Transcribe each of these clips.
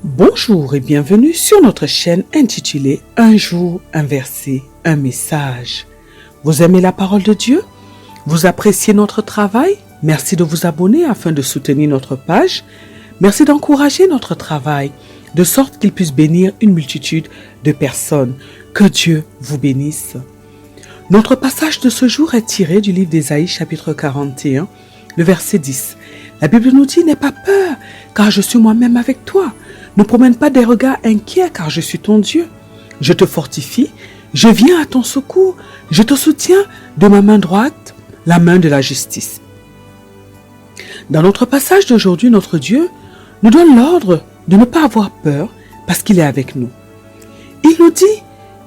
Bonjour et bienvenue sur notre chaîne intitulée Un jour, un verset, un message. Vous aimez la parole de Dieu? Vous appréciez notre travail? Merci de vous abonner afin de soutenir notre page. Merci d'encourager notre travail de sorte qu'il puisse bénir une multitude de personnes. Que Dieu vous bénisse. Notre passage de ce jour est tiré du livre d'Ésaïe chapitre 41, le verset 10. La Bible nous dit « N'aie pas peur, car je suis moi-même avec toi. Ne promène pas des regards inquiets, car je suis ton Dieu. Je te fortifie, je viens à ton secours, je te soutiens de ma main droite, la main de la justice. » Dans notre passage d'aujourd'hui, notre Dieu nous donne l'ordre de ne pas avoir peur parce qu'il est avec nous. Il nous dit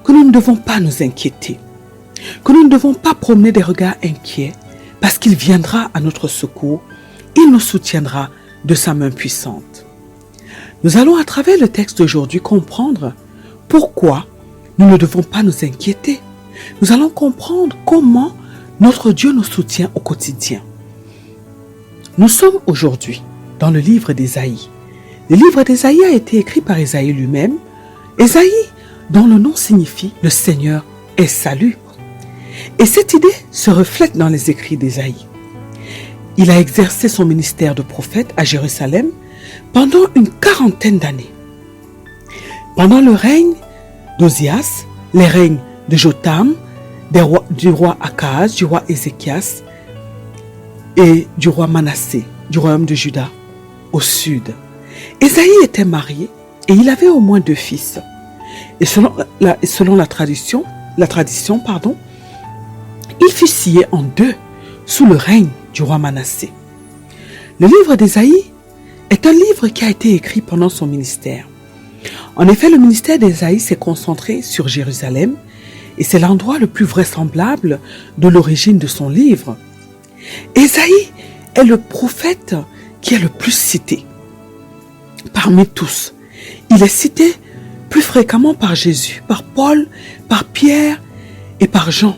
que nous ne devons pas nous inquiéter, que nous ne devons pas promener des regards inquiets parce qu'il viendra à notre secours, il nous soutiendra de sa main puissante. Nous allons à travers le texte d'aujourd'hui comprendre pourquoi nous ne devons pas nous inquiéter. Nous allons comprendre comment notre Dieu nous soutient au quotidien. Nous sommes aujourd'hui dans le livre d'Ésaïe. Le livre d'Ésaïe a été écrit par Ésaïe lui-même. Ésaïe, dont le nom signifie « Le Seigneur est salut ». Et cette idée se reflète dans les écrits d'Ésaïe. Il a exercé son ministère de prophète à Jérusalem pendant une 40aine d'années. Pendant le règne d'Osias, les règnes de Jotham, du roi Akaz, du roi Ézéchias et du roi Manassé, du royaume de Juda, au sud. Ésaïe était marié et il avait au moins 2 fils. Et selon la tradition, il fut scié en 2 sous le règne du roi Manassé. Le livre d'Ésaïe est un livre qui a été écrit pendant son ministère. En effet, le ministère d'Ésaïe s'est concentré sur Jérusalem et c'est l'endroit le plus vraisemblable de l'origine de son livre. Ésaïe est le prophète qui est le plus cité. Parmi tous, il est cité plus fréquemment par Jésus, par Paul, par Pierre et par Jean.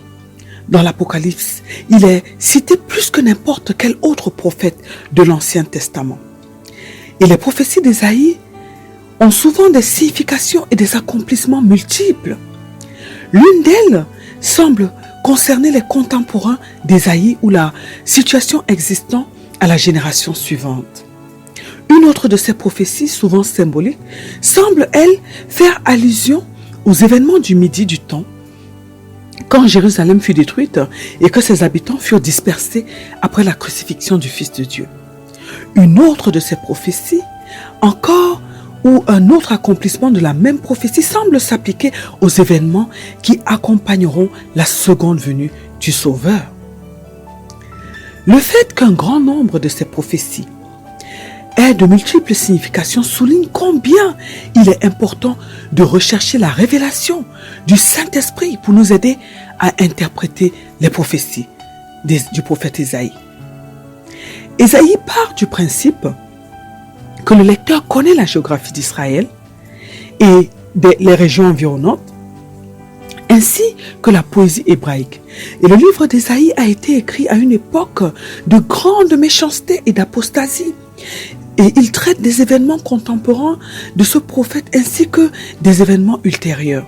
Dans l'Apocalypse, il est cité plus que n'importe quel autre prophète de l'Ancien Testament. Et les prophéties d'Ésaïe ont souvent des significations et des accomplissements multiples. L'une d'elles semble concerner les contemporains d'Ésaïe ou la situation existant à la génération suivante. Une autre de ces prophéties, souvent symboliques, semble, elle, faire allusion aux événements du Midi du temps, quand Jérusalem fut détruite et que ses habitants furent dispersés après la crucifixion du Fils de Dieu. Une autre de ces prophéties, encore, ou un autre accomplissement de la même prophétie semble s'appliquer aux événements qui accompagneront la seconde venue du Sauveur. Le fait qu'un grand nombre de ces prophéties aient de multiples significations souligne combien il est important de rechercher la révélation du Saint-Esprit pour nous aider à interpréter les prophéties du prophète Ésaïe. Ésaïe part du principe que le lecteur connaît la géographie d'Israël et les régions environnantes, ainsi que la poésie hébraïque. Et le livre d'Ésaïe a été écrit à une époque de grande méchanceté et d'apostasie. Et il traite des événements contemporains de ce prophète ainsi que des événements ultérieurs.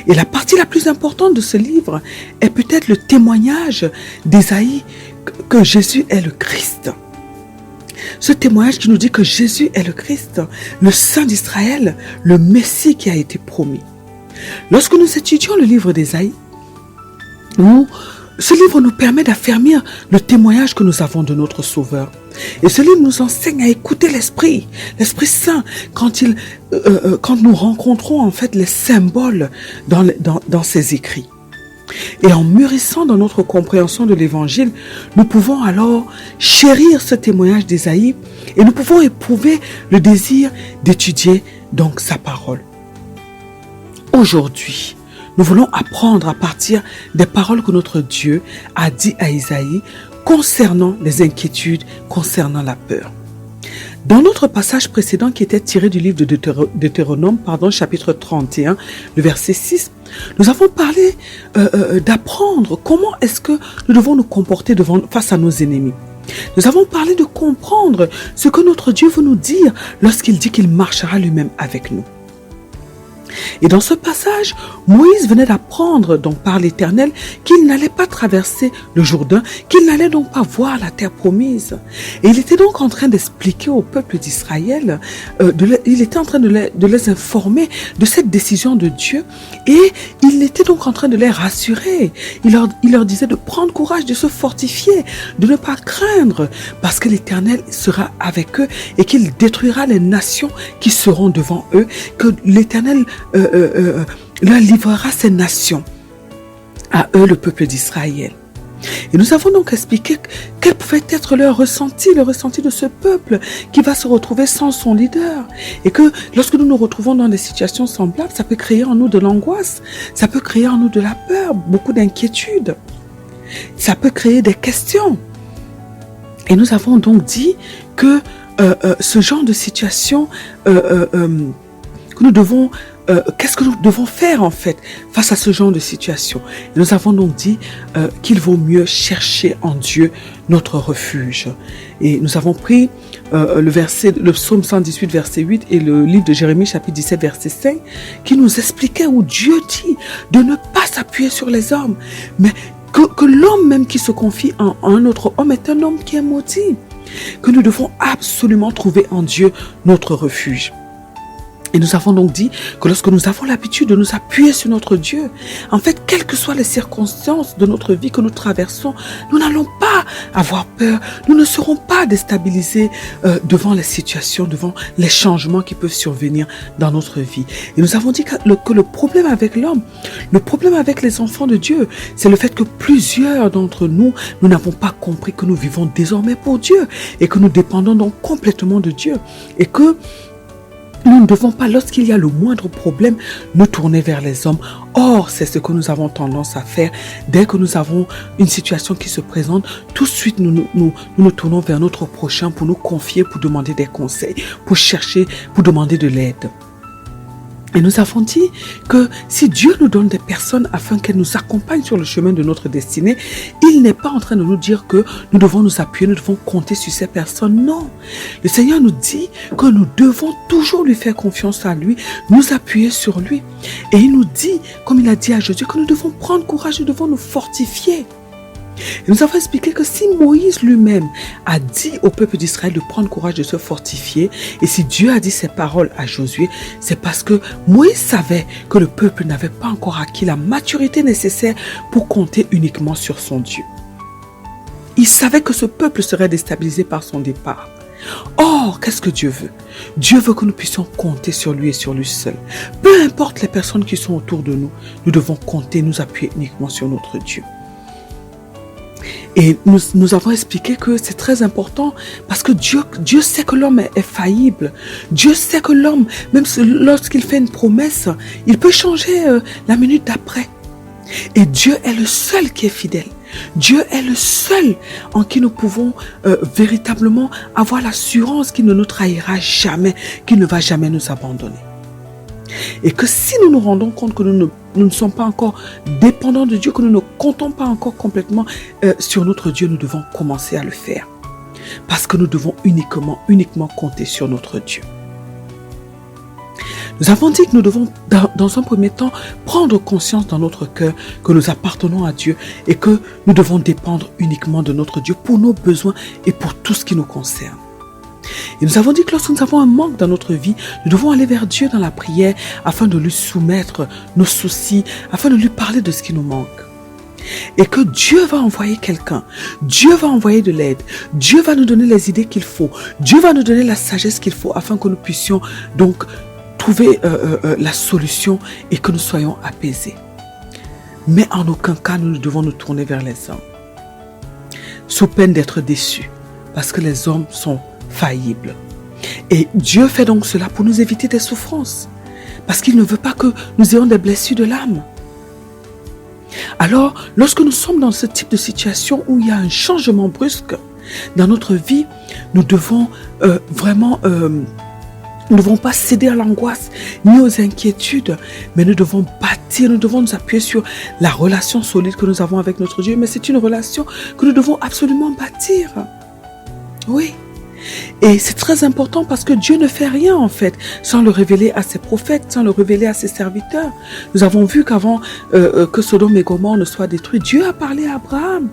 Et la partie la plus importante de ce livre est peut-être le témoignage d'Ésaïe que Jésus est le Christ. Ce témoignage qui nous dit que Jésus est le Christ, le Saint d'Israël, le Messie qui a été promis. Lorsque nous étudions le livre d'Ésaïe, ce livre nous permet d'affermir le témoignage que nous avons de notre Sauveur. Et ce livre nous enseigne à écouter l'Esprit Saint, quand nous rencontrons en fait les symboles dans ses écrits. Et en mûrissant dans notre compréhension de l'Évangile, nous pouvons alors chérir ce témoignage d'Ésaïe et nous pouvons éprouver le désir d'étudier donc sa parole. Aujourd'hui, nous voulons apprendre à partir des paroles que notre Dieu a dit à Ésaïe concernant les inquiétudes, concernant la peur. Dans notre passage précédent qui était tiré du livre de Deutéronome, chapitre 31, le verset 6, nous avons parlé d'apprendre comment est-ce que nous devons nous comporter face à nos ennemis. Nous avons parlé de comprendre ce que notre Dieu veut nous dire lorsqu'il dit qu'il marchera lui-même avec nous. Et dans ce passage, Moïse venait d'apprendre donc par l'Éternel qu'il n'allait pas traverser le Jourdain, qu'il n'allait donc pas voir la terre promise. Et il était donc en train d'expliquer au peuple d'Israël, il était en train de les informer de cette décision de Dieu et il était donc en train de les rassurer. Il leur disait de prendre courage, de se fortifier, de ne pas craindre parce que l'Éternel sera avec eux et qu'il détruira les nations qui seront devant eux, que l'Éternel leur livrera ces nations à eux, le peuple d'Israël. Et nous avons donc expliqué quel pouvait être le ressenti de ce peuple qui va se retrouver sans son leader. Et que lorsque nous nous retrouvons dans des situations semblables, ça peut créer en nous de l'angoisse, ça peut créer en nous de la peur, beaucoup d'inquiétude, ça peut créer des questions. Et nous avons donc dit que ce genre de situation que nous devons qu'est-ce que nous devons faire en fait face à ce genre de situation? Nous avons donc dit qu'il vaut mieux chercher en Dieu notre refuge. Et nous avons pris le psaume 118 verset 8 et le livre de Jérémie chapitre 17 verset 5 qui nous expliquait où Dieu dit de ne pas s'appuyer sur les hommes, mais que l'homme même qui se confie en un autre homme est un homme qui est maudit. Que nous devons absolument trouver en Dieu notre refuge. Et nous avons donc dit que lorsque nous avons l'habitude de nous appuyer sur notre Dieu, en fait, quelles que soient les circonstances de notre vie que nous traversons, nous n'allons pas avoir peur, nous ne serons pas déstabilisés devant les situations, devant les changements qui peuvent survenir dans notre vie. Et nous avons dit que le problème avec l'homme, le problème avec les enfants de Dieu, c'est le fait que plusieurs d'entre nous, nous n'avons pas compris que nous vivons désormais pour Dieu et que nous dépendons donc complètement de Dieu et que nous ne devons pas, lorsqu'il y a le moindre problème, nous tourner vers les hommes. Or, c'est ce que nous avons tendance à faire. Dès que nous avons une situation qui se présente, tout de suite, nous nous tournons vers notre prochain pour nous confier, pour demander des conseils, pour chercher, pour demander de l'aide. Et nous avons dit que si Dieu nous donne des personnes afin qu'elles nous accompagnent sur le chemin de notre destinée, il n'est pas en train de nous dire que nous devons nous appuyer, nous devons compter sur ces personnes. Non. Le Seigneur nous dit que nous devons toujours lui faire confiance à lui, nous appuyer sur lui. Et il nous dit, comme il a dit à Josué, que nous devons prendre courage, nous devons nous fortifier. Et nous avons expliqué que si Moïse lui-même a dit au peuple d'Israël de prendre courage, de se fortifier, et si Dieu a dit ces paroles à Josué, c'est parce que Moïse savait que le peuple n'avait pas encore acquis la maturité nécessaire pour compter uniquement sur son Dieu. Il savait que ce peuple serait déstabilisé par son départ. Or, qu'est-ce que Dieu veut? Dieu veut que nous puissions compter sur lui et sur lui seul. Peu importe les personnes qui sont autour de nous, nous devons compter, nous appuyer uniquement sur notre Dieu. Et nous avons expliqué que c'est très important parce que Dieu sait que l'homme est faillible. Dieu sait que l'homme, même lorsqu'il fait une promesse, il peut changer la minute d'après. Et Dieu est le seul qui est fidèle. Dieu est le seul en qui nous pouvons véritablement avoir l'assurance qu'il ne nous trahira jamais, qu'il ne va jamais nous abandonner. Et que si nous nous rendons compte que nous ne sommes pas encore dépendants de Dieu, que nous ne comptons pas encore complètement sur notre Dieu, nous devons commencer à le faire. Parce que nous devons uniquement compter sur notre Dieu. Nous avons dit que nous devons, dans un premier temps, prendre conscience dans notre cœur que nous appartenons à Dieu et que nous devons dépendre uniquement de notre Dieu pour nos besoins et pour tout ce qui nous concerne. Et nous avons dit que lorsque nous avons un manque dans notre vie, nous devons aller vers Dieu dans la prière afin de lui soumettre nos soucis, afin de lui parler de ce qui nous manque. Et que Dieu va envoyer quelqu'un, Dieu va envoyer de l'aide, Dieu va nous donner les idées qu'il faut, Dieu va nous donner la sagesse qu'il faut afin que nous puissions donc trouver la solution et que nous soyons apaisés. Mais en aucun cas nous devons nous tourner vers les hommes, sous peine d'être déçus, parce que les hommes sont faillibles. Et Dieu fait donc cela pour nous éviter des souffrances, parce qu'il ne veut pas que nous ayons des blessures de l'âme. Alors, lorsque nous sommes dans ce type de situation où il y a un changement brusque dans notre vie, nous devons nous ne devons pas céder à l'angoisse ni aux inquiétudes, mais nous devons bâtir, nous devons nous appuyer sur la relation solide que nous avons avec notre Dieu. Mais c'est une relation que nous devons absolument bâtir. Oui. Et c'est très important parce que Dieu ne fait rien en fait sans le révéler à ses prophètes, sans le révéler à ses serviteurs. Nous avons vu qu'avant que Sodome et Gomorrhe ne soient détruits, Dieu a parlé à Abraham.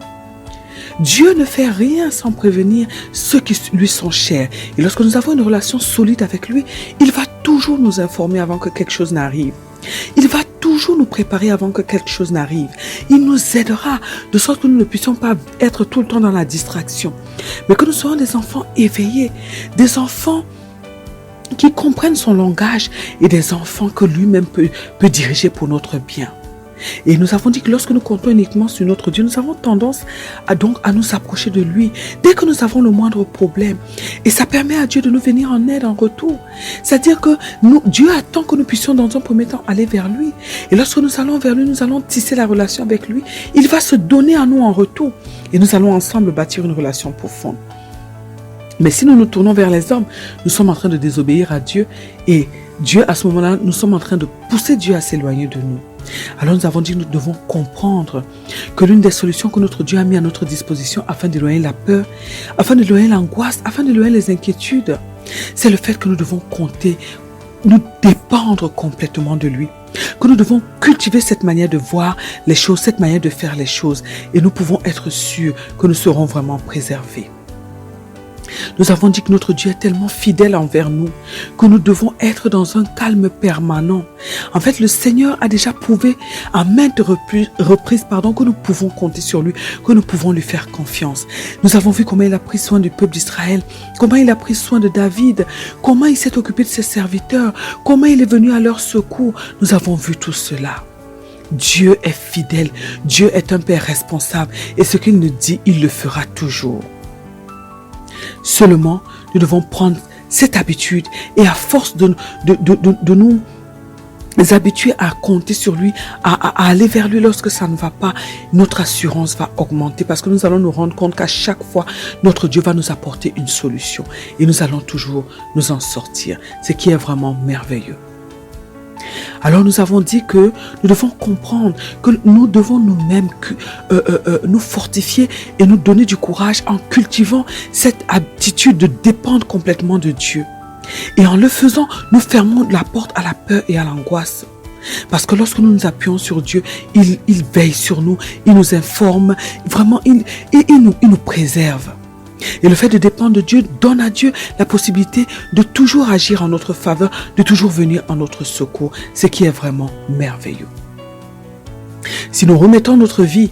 Dieu ne fait rien sans prévenir ceux qui lui sont chers. Et lorsque nous avons une relation solide avec lui, il va toujours nous informer avant que quelque chose n'arrive. Il va toujours nous préparer avant que quelque chose n'arrive. Il nous aidera de sorte que nous ne puissions pas être tout le temps dans la distraction, mais que nous soyons des enfants éveillés, des enfants qui comprennent son langage et des enfants que lui-même peut diriger pour notre bien. Et nous avons dit que lorsque nous comptons uniquement sur notre Dieu, nous avons tendance à nous approcher de lui dès que nous avons le moindre problème. Et ça permet à Dieu de nous venir en aide en retour. C'est-à-dire que Dieu attend que nous puissions dans un premier temps aller vers lui. Et lorsque nous allons vers lui, nous allons tisser la relation avec lui. Il va se donner à nous en retour. Et nous allons ensemble bâtir une relation profonde. Mais si nous nous tournons vers les hommes, nous sommes en train de désobéir à Dieu. Et Dieu, à ce moment-là, nous sommes en train de pousser Dieu à s'éloigner de nous. Alors nous avons dit que nous devons comprendre que l'une des solutions que notre Dieu a mis à notre disposition afin d'éloigner la peur, afin d'éloigner l'angoisse, afin d'éloigner les inquiétudes, c'est le fait que nous devons compter, nous dépendre complètement de lui. Que nous devons cultiver cette manière de voir les choses, cette manière de faire les choses. Et nous pouvons être sûrs que nous serons vraiment préservés. Nous avons dit que notre Dieu est tellement fidèle envers nous que nous devons être dans un calme permanent. En fait, le Seigneur a déjà prouvé à maintes reprises que nous pouvons compter sur lui, que nous pouvons lui faire confiance. Nous avons vu comment il a pris soin du peuple d'Israël, comment il a pris soin de David, comment il s'est occupé de ses serviteurs, comment il est venu à leur secours. Nous avons vu tout cela. Dieu est fidèle, Dieu est un Père responsable et ce qu'il nous dit, il le fera toujours. Seulement, nous devons prendre cette habitude et à force de nous habituer à compter sur lui, à aller vers lui lorsque ça ne va pas, notre assurance va augmenter parce que nous allons nous rendre compte qu'à chaque fois, notre Dieu va nous apporter une solution et nous allons toujours nous en sortir, ce qui est vraiment merveilleux. Alors nous avons dit que nous devons comprendre que nous devons nous-mêmes nous fortifier et nous donner du courage en cultivant cette attitude de dépendre complètement de Dieu. Et en le faisant, nous fermons la porte à la peur et à l'angoisse. Parce que lorsque nous nous appuyons sur Dieu, il veille sur nous, il nous informe, vraiment il nous préserve. Et le fait de dépendre de Dieu donne à Dieu la possibilité de toujours agir en notre faveur, de toujours venir en notre secours, ce qui est vraiment merveilleux. Si nous remettons notre vie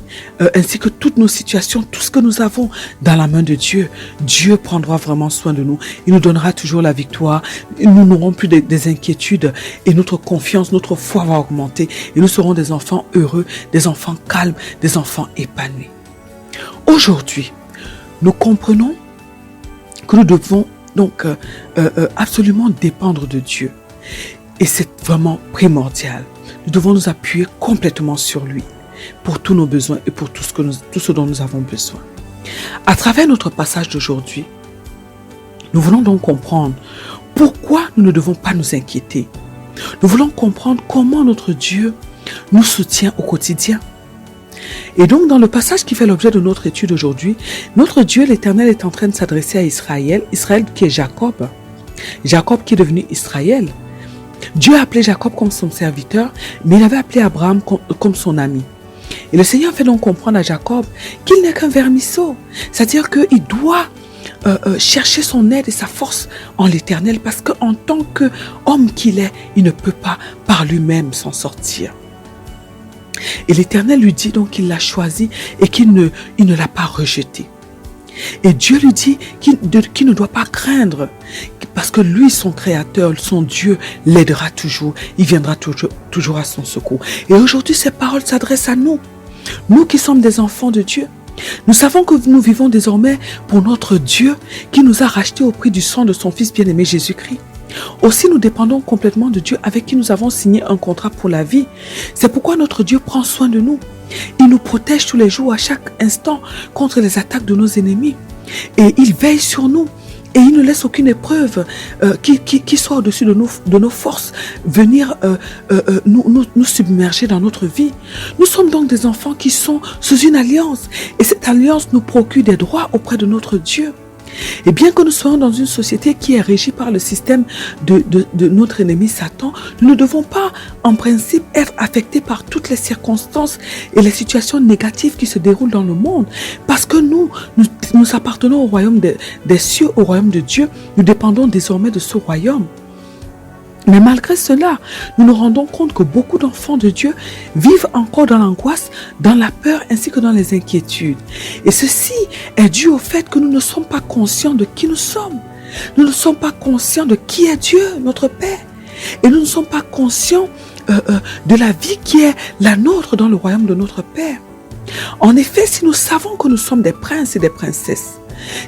ainsi que toutes nos situations, tout ce que nous avons dans la main de Dieu, Dieu prendra vraiment soin de nous. Il nous donnera toujours la victoire. Nous n'aurons plus des inquiétudes et notre confiance, notre foi va augmenter et nous serons des enfants heureux, des enfants calmes, des enfants épanouis. Aujourd'hui, nous comprenons que nous devons donc absolument dépendre de Dieu. Et c'est vraiment primordial. Nous devons nous appuyer complètement sur lui pour tous nos besoins et pour tout ce dont nous avons besoin. À travers notre passage d'aujourd'hui, nous voulons donc comprendre pourquoi nous ne devons pas nous inquiéter. Nous voulons comprendre comment notre Dieu nous soutient au quotidien. Et donc, dans le passage qui fait l'objet de notre étude aujourd'hui, notre Dieu, l'Éternel, est en train de s'adresser à Israël qui est Jacob. Jacob qui est devenu Israël. Dieu a appelé Jacob comme son serviteur, mais il avait appelé Abraham comme son ami. Et le Seigneur fait donc comprendre à Jacob qu'il n'est qu'un vermisseau. C'est-à-dire qu'il doit chercher son aide et sa force en l'Éternel parce qu'en tant qu'homme qu'il est, il ne peut pas par lui-même s'en sortir. Et l'Éternel lui dit donc qu'il l'a choisi et qu'il ne l'a pas rejeté. Et Dieu lui dit qu'il ne doit pas craindre parce que lui, son créateur, son Dieu, l'aidera toujours. Il viendra toujours à son secours. Et aujourd'hui, ces paroles s'adressent à nous. Nous qui sommes des enfants de Dieu. Nous savons que nous vivons désormais pour notre Dieu qui nous a rachetés au prix du sang de son Fils bien-aimé Jésus-Christ. Aussi, nous dépendons complètement de Dieu avec qui nous avons signé un contrat pour la vie. C'est pourquoi notre Dieu prend soin de nous. Il nous protège tous les jours, à chaque instant, contre les attaques de nos ennemis. Et il veille sur nous. Et il ne laisse aucune épreuve qui soit au-dessus de nos forces venir nous submerger dans notre vie. Nous sommes donc des enfants qui sont sous une alliance. Et cette alliance nous procure des droits auprès de notre Dieu. Et bien que nous soyons dans une société qui est régie par le système de notre ennemi Satan, nous ne devons pas, en principe, être affectés par toutes les circonstances et les situations négatives qui se déroulent dans le monde. Parce que nous appartenons au royaume des cieux, au royaume de Dieu. Nous dépendons désormais de ce royaume. Mais malgré cela, nous nous rendons compte que beaucoup d'enfants de Dieu vivent encore dans l'angoisse, dans la peur ainsi que dans les inquiétudes. Et ceci est dû au fait que nous ne sommes pas conscients de qui nous sommes. Nous ne sommes pas conscients de qui est Dieu, notre Père. Et nous ne sommes pas conscients de la vie qui est la nôtre dans le royaume de notre Père. En effet, si nous savons que nous sommes des princes et des princesses,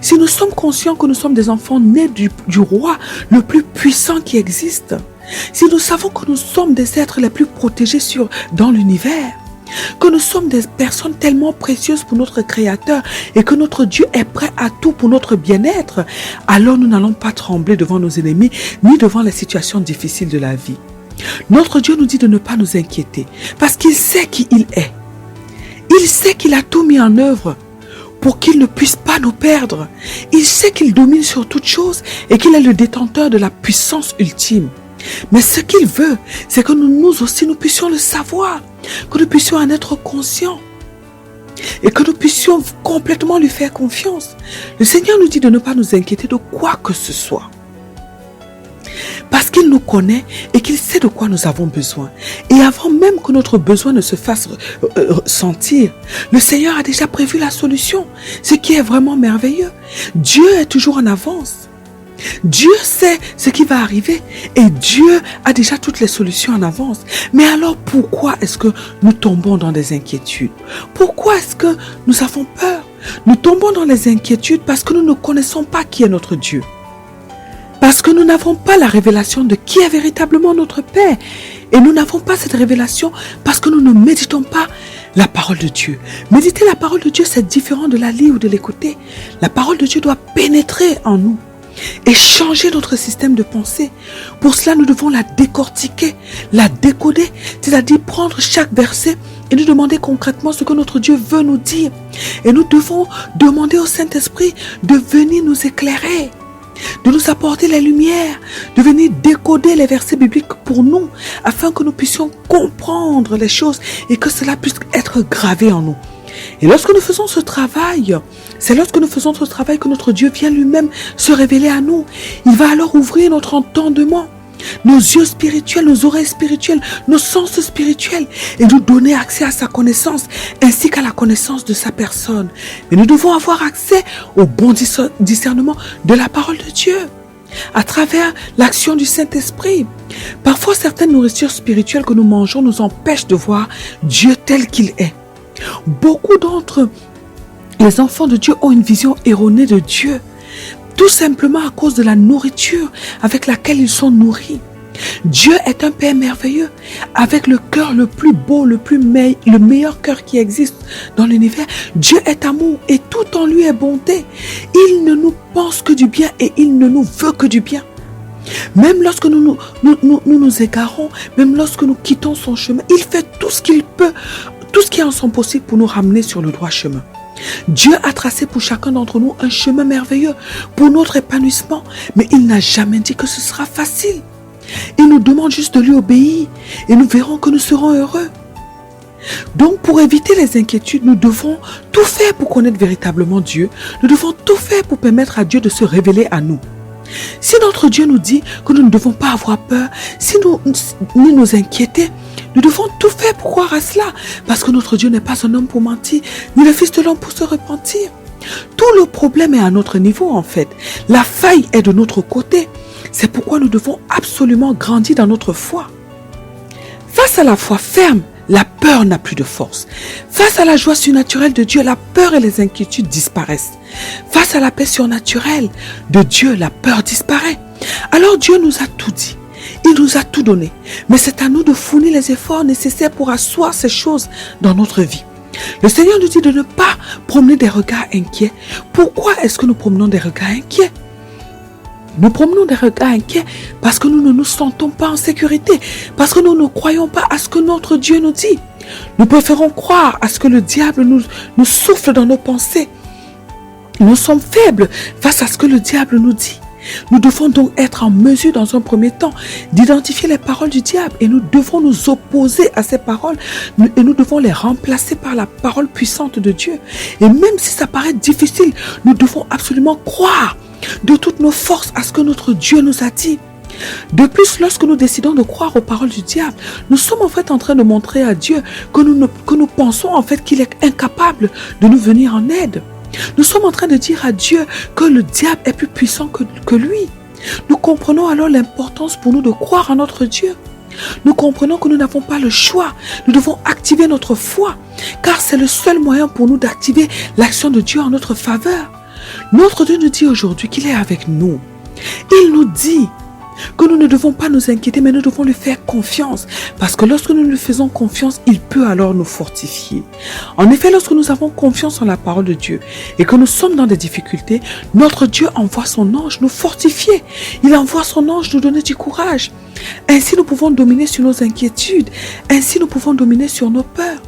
si nous sommes conscients que nous sommes des enfants nés du roi le plus puissant qui existe, si nous savons que nous sommes des êtres les plus protégés dans l'univers, que nous sommes des personnes tellement précieuses pour notre Créateur et que notre Dieu est prêt à tout pour notre bien-être, alors nous n'allons pas trembler devant nos ennemis ni devant les situations difficiles de la vie. Notre Dieu nous dit de ne pas nous inquiéter parce qu'il sait qui il est. Il sait qu'il a tout mis en œuvre pour qu'il ne puisse pas nous perdre. Il sait qu'il domine sur toutes choses et qu'il est le détenteur de la puissance ultime. Mais ce qu'il veut, c'est que nous aussi, nous puissions le savoir, que nous puissions en être conscients et que nous puissions complètement lui faire confiance. Le Seigneur nous dit de ne pas nous inquiéter de quoi que ce soit. Parce qu'il nous connaît et qu'il sait de quoi nous avons besoin. Et avant même que notre besoin ne se fasse sentir, le Seigneur a déjà prévu la solution, ce qui est vraiment merveilleux. Dieu est toujours en avance. Dieu sait ce qui va arriver et Dieu a déjà toutes les solutions en avance. Mais alors pourquoi est-ce que nous tombons dans des inquiétudes? Pourquoi est-ce que nous avons peur? Nous tombons dans les inquiétudes parce que nous ne connaissons pas qui est notre Dieu. Parce que nous n'avons pas la révélation de qui est véritablement notre Père. Et nous n'avons pas cette révélation parce que nous ne méditons pas la parole de Dieu. Méditer la parole de Dieu, c'est différent de la lire ou de l'écouter. La parole de Dieu doit pénétrer en nous et changer notre système de pensée. Pour cela, nous devons la décortiquer, la décoder, c'est-à-dire prendre chaque verset et nous demander concrètement ce que notre Dieu veut nous dire. Et nous devons demander au Saint-Esprit de venir nous éclairer, de nous apporter la lumière, de venir décoder les versets bibliques pour nous, afin que nous puissions comprendre les choses et que cela puisse être gravé en nous. Et lorsque nous faisons ce travail, c'est lorsque nous faisons ce travail que notre Dieu vient lui-même se révéler à nous. Il va alors ouvrir notre entendement, nos yeux spirituels, nos oreilles spirituelles, nos sens spirituels et nous donner accès à sa connaissance ainsi qu'à la connaissance de sa personne. Mais nous devons avoir accès au bon discernement de la parole de Dieu à travers l'action du Saint-Esprit. Parfois, certaines nourritures spirituelles que nous mangeons nous empêchent de voir Dieu tel qu'il est. Beaucoup d'entre les enfants de Dieu ont une vision erronée de Dieu, tout simplement à cause de la nourriture avec laquelle ils sont nourris. Dieu est un Père merveilleux, avec le cœur le plus beau, le meilleur cœur qui existe dans l'univers. Dieu est amour et tout en lui est bonté. Il ne nous pense que du bien et il ne nous veut que du bien. Même lorsque nous nous égarons, même lorsque nous quittons son chemin, il fait tout ce qu'il peut, tout ce qui est en son possible pour nous ramener sur le droit chemin. Dieu a tracé pour chacun d'entre nous un chemin merveilleux pour notre épanouissement, mais il n'a jamais dit que ce sera facile. Il nous demande juste de lui obéir et nous verrons que nous serons heureux. Donc pour éviter les inquiétudes, nous devons tout faire pour connaître véritablement Dieu. Nous devons tout faire pour permettre à Dieu de se révéler à nous. Si notre Dieu nous dit que nous ne devons pas avoir peur, ni nous inquiéter, nous devons tout faire pour croire à cela. Parce que notre Dieu n'est pas un homme pour mentir, ni le fils de l'homme pour se repentir. Tout le problème est à notre niveau en fait. La faille est de notre côté. C'est pourquoi nous devons absolument grandir dans notre foi. Face à la foi ferme, la peur n'a plus de force. Face à la joie surnaturelle de Dieu, la peur et les inquiétudes disparaissent. Face à la paix surnaturelle de Dieu, la peur disparaît. Alors Dieu nous a tout dit. Il nous a tout donné. Mais c'est à nous de fournir les efforts nécessaires pour asseoir ces choses dans notre vie. Le Seigneur nous dit de ne pas promener des regards inquiets. Pourquoi est-ce que nous promenons des regards inquiets? Nous promenons des regards inquiets parce que nous ne nous sentons pas en sécurité, parce que nous ne croyons pas à ce que notre Dieu nous dit. Nous préférons croire à ce que le diable nous souffle dans nos pensées. Nous sommes faibles face à ce que le diable nous dit. Nous devons donc être en mesure dans un premier temps d'identifier les paroles du diable et nous devons nous opposer à ces paroles et nous devons les remplacer par la parole puissante de Dieu. Et même si ça paraît difficile, nous devons absolument croire de toutes nos forces à ce que notre Dieu nous a dit. De plus, lorsque nous décidons de croire aux paroles du diable, nous sommes en fait en train de montrer à Dieu que nous pensons en fait qu'il est incapable de nous venir en aide. Nous sommes en train de dire à Dieu que le diable est plus puissant que lui. Nous comprenons alors l'importance pour nous de croire en notre Dieu. Nous comprenons que nous n'avons pas le choix. Nous devons activer notre foi, car c'est le seul moyen pour nous d'activer l'action de Dieu en notre faveur. Notre Dieu nous dit aujourd'hui qu'il est avec nous. Il nous dit que nous ne devons pas nous inquiéter, mais nous devons lui faire confiance. Parce que lorsque nous lui faisons confiance, il peut alors nous fortifier. En effet, lorsque nous avons confiance en la parole de Dieu et que nous sommes dans des difficultés, notre Dieu envoie son ange nous fortifier. Il envoie son ange nous donner du courage. Ainsi, nous pouvons dominer sur nos inquiétudes. Ainsi, nous pouvons dominer sur nos peurs.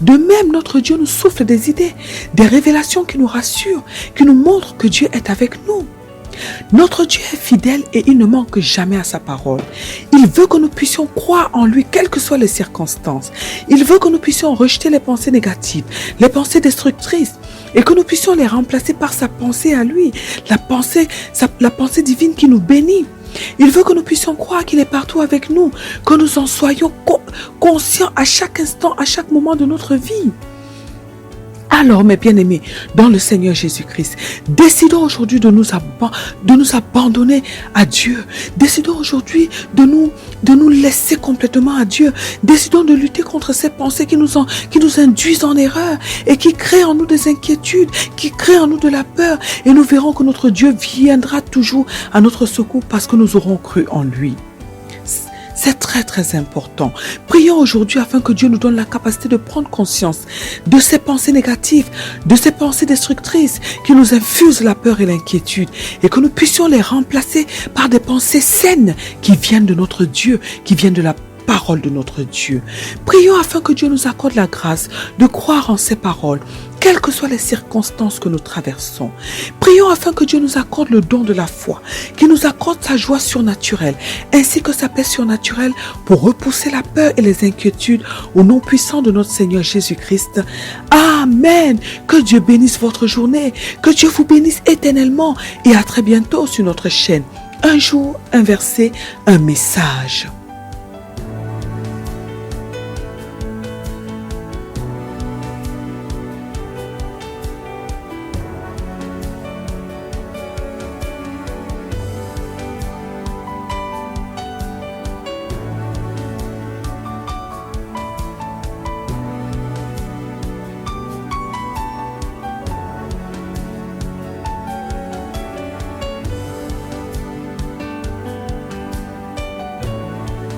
De même, notre Dieu nous souffle des idées, des révélations qui nous rassurent, qui nous montrent que Dieu est avec nous. Notre Dieu est fidèle et il ne manque jamais à sa parole. Il veut que nous puissions croire en lui, quelles que soient les circonstances. Il veut que nous puissions rejeter les pensées négatives, les pensées destructrices, et que nous puissions les remplacer par sa pensée à lui, la pensée divine qui nous bénit. Il veut que nous puissions croire qu'il est partout avec nous, que nous en soyons conscients à chaque instant, à chaque moment de notre vie. Alors, mes bien-aimés, dans le Seigneur Jésus-Christ, décidons aujourd'hui de nous abandonner à Dieu. Décidons aujourd'hui de nous laisser complètement à Dieu. Décidons de lutter contre ces pensées qui nous induisent en erreur et qui créent en nous des inquiétudes, qui créent en nous de la peur. Et nous verrons que notre Dieu viendra toujours à notre secours parce que nous aurons cru en lui. C'est très très important. Prions aujourd'hui afin que Dieu nous donne la capacité de prendre conscience de ces pensées négatives, de ces pensées destructrices qui nous infusent la peur et l'inquiétude et que nous puissions les remplacer par des pensées saines qui viennent de notre Dieu, qui viennent de la parole de notre Dieu. Prions afin que Dieu nous accorde la grâce de croire en ses paroles, quelles que soient les circonstances que nous traversons. Prions afin que Dieu nous accorde le don de la foi, qu'il nous accorde sa joie surnaturelle, ainsi que sa paix surnaturelle pour repousser la peur et les inquiétudes au nom puissant de notre Seigneur Jésus-Christ. Amen. Que Dieu bénisse votre journée, que Dieu vous bénisse éternellement et à très bientôt sur notre chaîne. Un jour, un verset, un message.